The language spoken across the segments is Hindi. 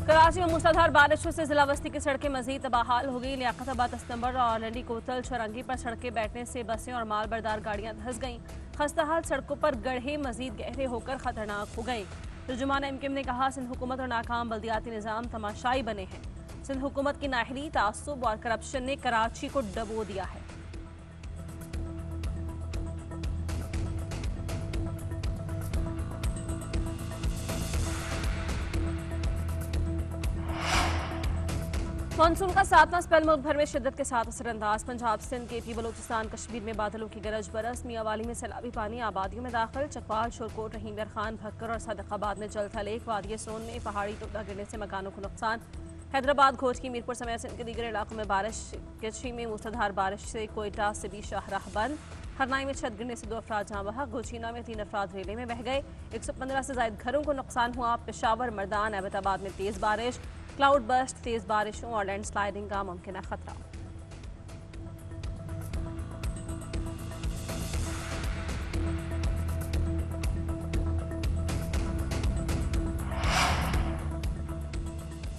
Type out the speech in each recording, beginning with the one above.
कराची में मूसलाधार बारिशों से जिला बस्ती की सड़कें मजीद तबाहाल हो गई। लियाकताबाद अस्तंबर और लंडी कोतल चौरंगी पर सड़कें बैठने से बसें और माल बरदार गाड़ियां धंस गईं। खस्ताहाल सड़कों पर गड्ढे मजीद गहरे होकर खतरनाक हो गए। तर्जुमान एमकेएम ने कहा, सिंध हुकूमत और नाकाम बल्दियाती निज़ाम तमाशाई बने हैं। सिंध हुकूमत की नाअहली, तासुब और करप्शन ने कराची को डबो दिया है। मानसून का 7वां स्पेल मुल्क भर में शिद्दत के साथ असरअंदाज। पंजाब, सिंध, केपी, बलोचिस्तान, कश्मीर में बादलों की गरज बरस। मियांवाली में सैलाबी पानी आबादियों में दाखिल। चकवाल, शोरकोट, रहीम यार खान, भक्कर और सदकाबाद में जल थलेख। वादी सोन में पहाड़ी तोदा गिरने से मकानों को नुकसान। हैदराबाद, घोटकी, मीरपुर समेत सिंध के दीगर इलाकों में बारिश। कृषि में मूसलाधार बारिश से कोयटा से भी शाहराह बंद। हरनाई में छत गिरने से 2 अफराद जाँ बहक। गोचीना में 3 अफराद रेले में बह गए। 115 से ज्यादा घरों को नुकसान हुआ। पेशावर, मर्दान, एबटाबाद में तेज बारिश। क्लाउड बस्ट, तेज बारिशों और लैंडस्लाइडिंग का मुमकिन है खतरा।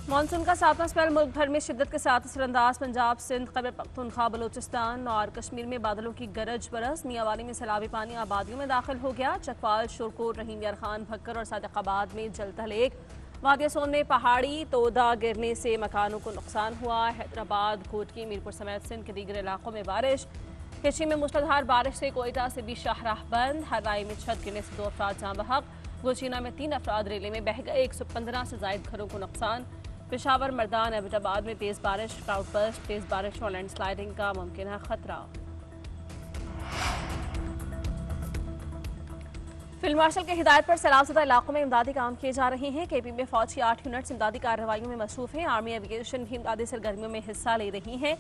मानसून का 7वां स्पेल मुल्क भर में शिद्दत के साथ असरअंदाज। पंजाब, सिंध, खैबर पख्तूनख्वा, बलोचिस्तान और कश्मीर में बादलों की गरज बरस। मियांवाली में सैलाबी पानी आबादियों में दाखिल हो गया। चकवाल, शोरकोट, रहीम यार खान, भक्कर और सदकाबाद में जल थलेख। वादी सोन में पहाड़ी तोदा गिरने से मकानों को नुकसान हुआ। हैदराबाद, घोटकी, मीरपुर समेत सिंध के दीगर इलाकों में बारिश। कृषि में मूसलाधार बारिश से कोयटा से भी शाहराह बंद। हरनाई में छत गिरने से 2 अफराद जाँ बहक। गोचीना में 3 अफराद रेले में बह गए। 115 से ज्यादा घरों को नुकसान। पेशावर, मर्दान, एबटाबाद में तेज बारिश। क्लाउड बस्ट, तेज बारिश और लैंडस्लाइडिंग का मुमकिन है खतरा। फील्ड मार्शल की हिदायत पर सैलाबज़दा इलाकों में इमदादी काम किए जा रहे हैं। केपी में फौज की 8 यूनिट्स इमदादी कार्रवाइयों में मसरूफ हैं। आर्मी एविएशन भी इमदादी सरगर्मियों में हिस्सा ले रही हैं।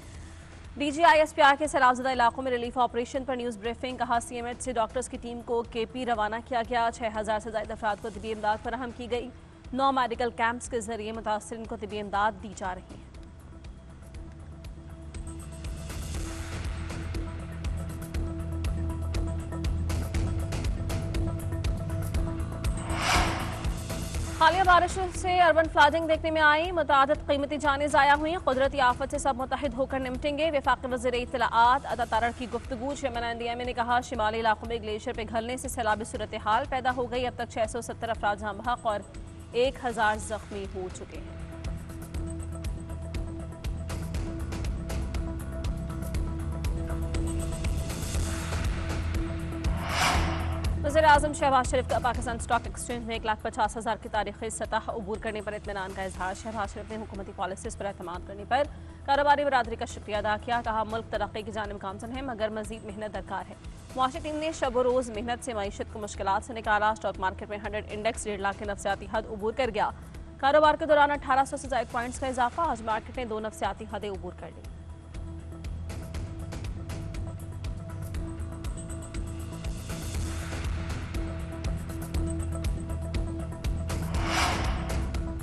DGISPR के सैलाबज़दा इलाकों में रिलीफ ऑपरेशन पर न्यूज़ ब्रीफिंग। कहा, CMH से डॉक्टर्स की टीम को KP रवाना किया गया। 6000 से ज्यादा अफराद को तिबी इमदाद फराहम की गई। 9 मेडिकल कैंप्स के जरिए मुतासिरीन को तिबी इमदाद दी जा रही है। हालिया बारिशों से अर्बन फ्लडिंग देखने में आई। मुतादिद कीमती जानें ज़ाया हुई। कुदरती आफत से सब मुत्तहिद होकर निपटेंगे। वफाकी वज़ीर इत्तलाआत अता तारड़ की गुफ्तगू। चेयरमैन NDMA ने कहा, शिमाली इलाकों में ग्लेशियर पिघलने से सैलाबी सूरत हाल पैदा हो गई। अब तक 670 अफराद जाँ बहक और 1000 जख्मी हो चुके हैं। वज़ीर आज़म शहबाज शरीफ का पाकिस्तान स्टॉक एक्सचेंज में 1,50,000 की तारीखी सतह अबूर करने पर इत्मीनान का इजहार। शहबाज शरीफ ने हुकूमती पॉलिसीज पर एतमाद करने पर कारोबारी बरादरी का शुक्रिया अदा किया। कहा, मुल्क तरक्की की जानिब गामजन है मगर मजीद मेहनत दरकार है। मुआशी टीम ने शब रोज़ मेहनत से मईशत को मुश्किलात से निकाला। स्टॉक मार्केट में 100 इंडेक्स 1.5 लाख के नफसियाती हद अबूर कर गया। कारोबार के दौरान 1800 से ज्यादा पॉइंट्स का इजाफा। आज मार्केट ने 2 नफसियाती हदें अबूर कर ली।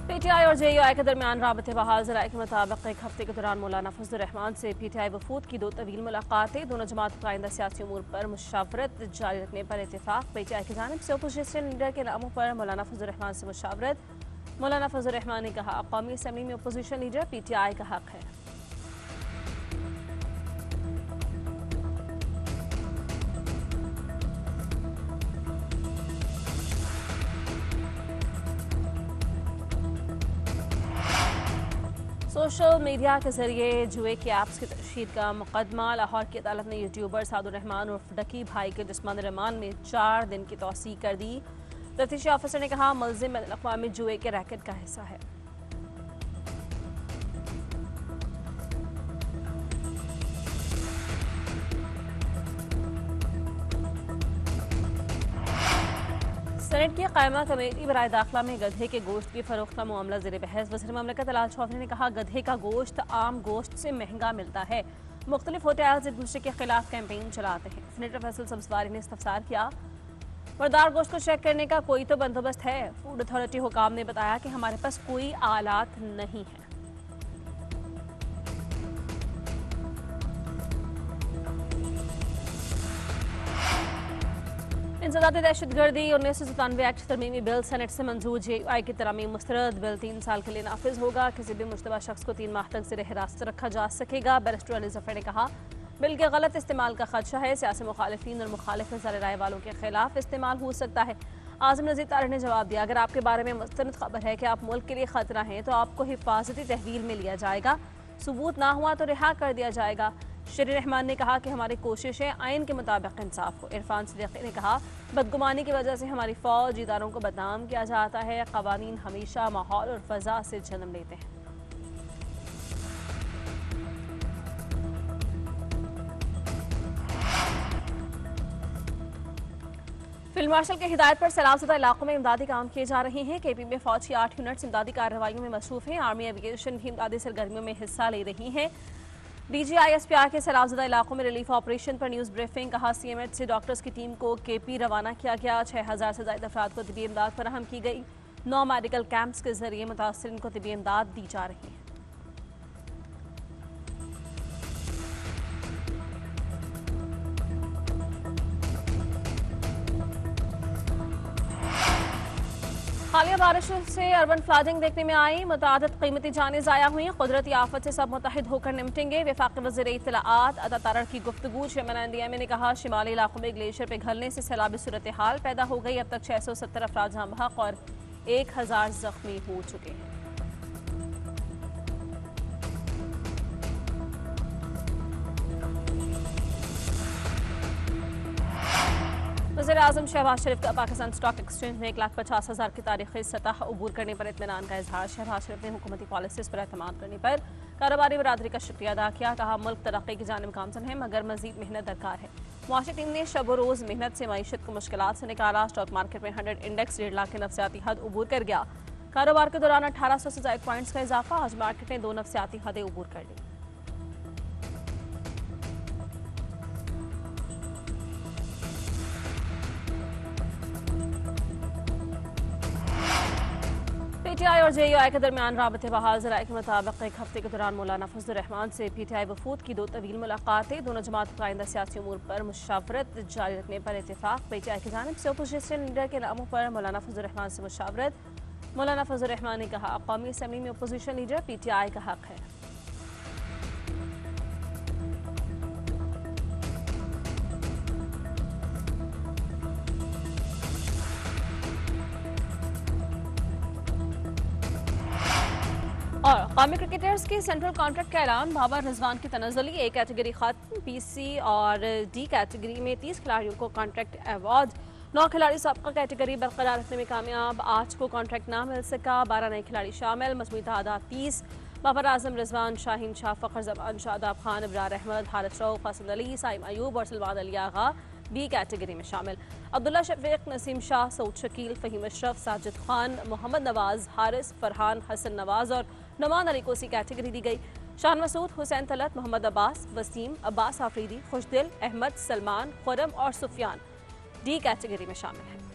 PTI और JUI के दरमियान राबते बहाल। ज़राए के मुताबिक एक हफ्ते के दौरान मौलाना फजलुर रहमान से PTI वफूद की 2 तवील मुलाकातें। दोनों जमात का आइंदा सियासी उमूर पर मुशावरत जारी रखने पर इत्तेफाक। PTI की जानिब से अपोजिशन लीडर के नामों पर मौलाना फजलुर रहमान से मुशावरत। मौलाना फजलुर रहमान ने कहा, कौमी असम्बली में अपोजिशन लीडर PTI का हक है। सोशल मीडिया के जरिए जुए के ऐप्स की तशहीर का मुकदमा। लाहौर की अदालत ने यूट्यूबर सादुर रहमान उर्फ डकी भाई के जिस्मानी रिमांड में 4 दिन की तौसीह कर दी। तफ्तीशी ऑफिसर ने कहा, मुल्जिम बैनुल-अक़वामी जुए के रैकेट का हिस्सा है। सेनेट की कायमा कमेटी बराए दाखिला में गधे के गोश्त की फरोख्त का मामला ज़ेर बहस। वज़ीर ममलकत लाल चौधरी ने कहा, गधे का गोश्त आम गोश्त से महंगा मिलता है। मुख्तलिफ होटल्स एक दूसरे के खिलाफ कैंपेन चलाते हैं। सेनेटर फैसल सब्ज़वारी ने इस्तफसार किया, मुर्दार गोश्त को चेक करने का कोई तो बंदोबस्त है। फूड अथॉरिटी हुकाम ने बताया कि हमारे पास कोई आलात नहीं है। इंसदादी दहशतगर्दी 1997 एक्ट तरमीमी बिल सेनेट से मंजूर। JUI की तरमीम मुस्तरद। बिल 3 साल के लिए नाफिज होगा। किसी भी मुश्तबा शख्स को 3 माह तक ज़ेर हिरासत रखा जा सकेगा। बैरिस्टर अली ज़फ़र ने कहा, बिल के गलत इस्तेमाल का खदशा है। सियासी मुखालिफिन और मुखालिफ नज़र राय वालों के खिलाफ इस्तेमाल हो सकता है। आज़म नज़ीर तारिक ने जवाब दिया, अगर आपके बारे में मुस्तनद खबर है कि आप मुल्क के लिए खतरा हैं तो आपको हिफाजती तहवील में लिया जाएगा। सबूत ना हुआ तो रिहा कर दिया जाएगा। शरीर रहमान ने कहा कि हमारी कोशिश है आइन के मुताबिक इंसाफ हो। इरफान सिद्दीकी ने कहा, बदगुमानी की वजह से हमारी फौज इदारों को बदनाम किया जाता है। कवानीन हमेशा माहौल और फजा से जन्म लेते हैं। फील्ड मार्शल की हिदायत पर सैलाबज़दा इलाकों में इमदादी काम किए जा रहे हैं। KP में फौज की 8 यूनिट्स इमदादी कार्रवाइयों में मसरूफ हैं। आर्मी एविएशन भी इमदादी सरगर्मियों में हिस्सा ले रही हैं। DGISPR के सैलाबज़दा इलाकों में रिलीफ ऑपरेशन पर न्यूज़ ब्रीफिंग। कहा, CMH से डॉक्टर्स की टीम को KP रवाना किया गया। 6000 से ज़ायद अफराद को तिबी इमदाद फराहम की गई। 9 मेडिकल कैंप्स के जरिए मुतासरीन को तिबी इमदाद दी जा रही है। हालिया बारिशों से अर्बन फ्लडिंग देखने में आई। मुतादिद कीमती जानें ज़ाया हुई। कुदरती आफत से सब मुतहिद होकर निपटेंगे। वफाकी वज़ीर इत्तलाआत अता तारड़ की गुफ्तगू। चेयरमैन NDMA ने कहा, शिमाली इलाकों में ग्लेशियर पिघलने से सैलाबी सूरत हाल पैदा हो गई। अब तक 670 अफराद जहां बहक और 1000 जख्मी हो चुके हैं। वज़ीर आज़म शहबाज शरीफ का पाकिस्तान स्टॉक एक्सचेंज में 1,50,000 की तारीखी सतह अबूर करने पर इत्मीनान का इजहार। शहबाज शरीफ ने हुकूमती पॉलिसीज़ पर एतमाद करने पर कारोबारी बरादरी का शुक्रिया अदा किया। कहा, मुल्क तरक्की की जानिब गामजन है मगर मजीद मेहनत दरकार है। मुआशी टीम ने शब रोज़ मेहनत से मईशत को मुश्किलात से निकाला। स्टॉक मार्केट में 100 इंडेक्स 1.5 लाख के नफसियाती हद अबूर कर गया। कारोबार के दौरान 1800 से ज़ायद पॉइंट्स का इजाफा। आज मार्केट ने 2 नफसियाती हदें अबूर कर ली। PTI और JUI के दरमियान राबते बहाल। ज़राए के मुताबिक एक हफ्ते के दौरान मौलाना फजलुर रहमान से PTI वफूद की 2 तवील मुलाकातें। दोनों जमात का आइंदा सियासी उमूर पर मुशावरत जारी रखने पर इत्तेफाक। PTI की जानिब से अपोजिशन लीडर के नामों पर मौलाना फजलुर रहमान से मुशावरत। मौलाना फजलुर रहमान ने कहा, कौमी असम्बली में अपोजिशन लीडर PTI का हक है। और कौमी क्रिकेटर्स के सेंट्रल कॉन्ट्रैक्ट का ऐलान। बाबर रिजवान की तनज़्ज़ुली A कैटेगरी खत्म। PC और D कैटेगरी में 30 खिलाड़ियों को कॉन्ट्रैक्ट अवार्ड। 9 खिलाड़ी सबका कैटेगरी बरकरार रखने में कामयाब। 8 को कॉन्ट्रैक्ट ना मिल सका। 12 नए खिलाड़ी शामिल। मजमूई तादाद 30। बाबर आजम, रिजवान, शाहीन शाह, फ़खर जमान, शादाब खान, इब्रार अहमद, हारिस रऊफ, हसन अली, साइम अयूब और सलमान अली आगा B कैटेगरी में शामिल। अब्दुल्ला शफीक, नसीम शाह, सऊद शकील, फ़हीम अशरफ, साजिद खान, मोहम्मद नवाज, हारिस, फरहान, हसन नवाज और नमान अली को C कैटेगरी दी गई। शान मसूद, हुसैन तलत, मोहम्मद अब्बास, वसीम, अब्बास आफरीदी, खुशदिल, अहमद, सलमान, खुरम और सुफियान D कैटेगरी में शामिल हैं।